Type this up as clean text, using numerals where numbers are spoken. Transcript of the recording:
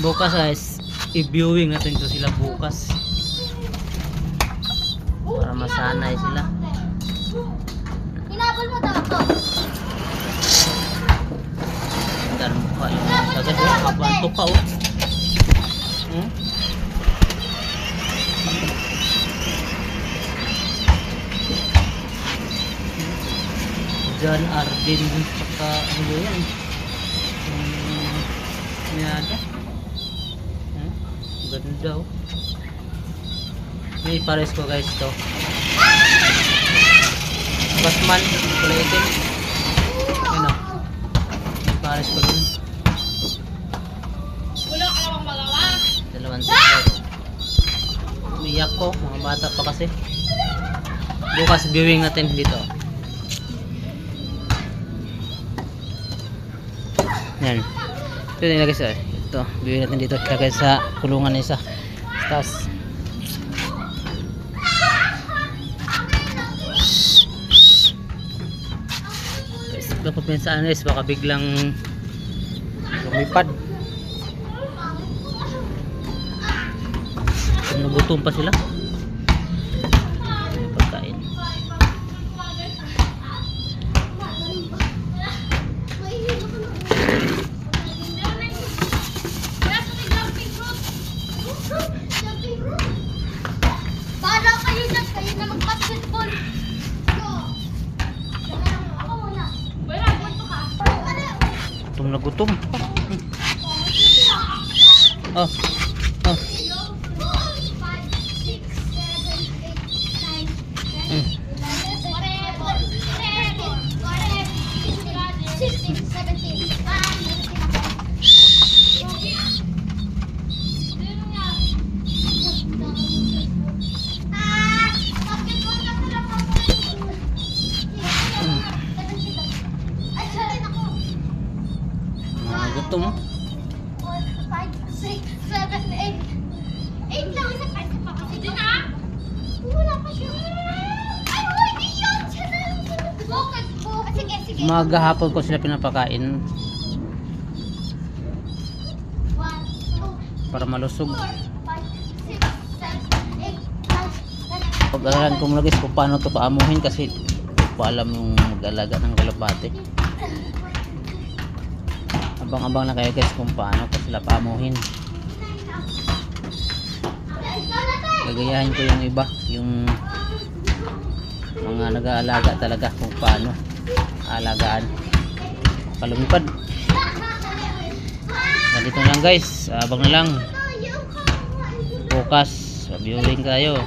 Bukas guys, i-viewing natin to sila bukas. Para masanay sila. Hinabol mo daw ako. Dan mukha yung sagad oh, mabanto pa oh. John Arden saka ano ba yan? Niyada. Ganda oh. May pares ko guys to. Batman, kulay itim. Ano? May pares ko dun. Wala ka namang magawa. Dalawang siguro. Umiyak ko, mga bata pa kasi. Bukas viewing natin dito. Yan. Ito yung ilagay sa ito. Viewing natin dito. Ilagay sa kulungan na isa. Tapos dapat minsan is baka biglang lumipad. Nagutom pa sila. May pagkain. Para kayo na mag-basketball. Gutom na gutom. Oh. Oh. Gutom. 5, 6, 7, 8. 8 lang isa pa kasi. Hindi na. Wala pa siya. Ay, hindi yun. Siya na lang. Bukas. Sige, sige. Maghapon ko sila pinapakain 1, 2, para malusog. 4, 5, 6, 7, 8, 9, 10. Pag-aralan ko muna guys kung paano ito paamuhin kasi hindi ko alam yung mag-alaga ng kalapate. Abang-abang na kayo guys kung paano ko sila paamuhin. Gagayahin ko yung iba, yung mga nag-aalaga talaga kung paano alagaan. Kalumipad. Ganito lang guys, abang na lang. Bukas, viewing kayo.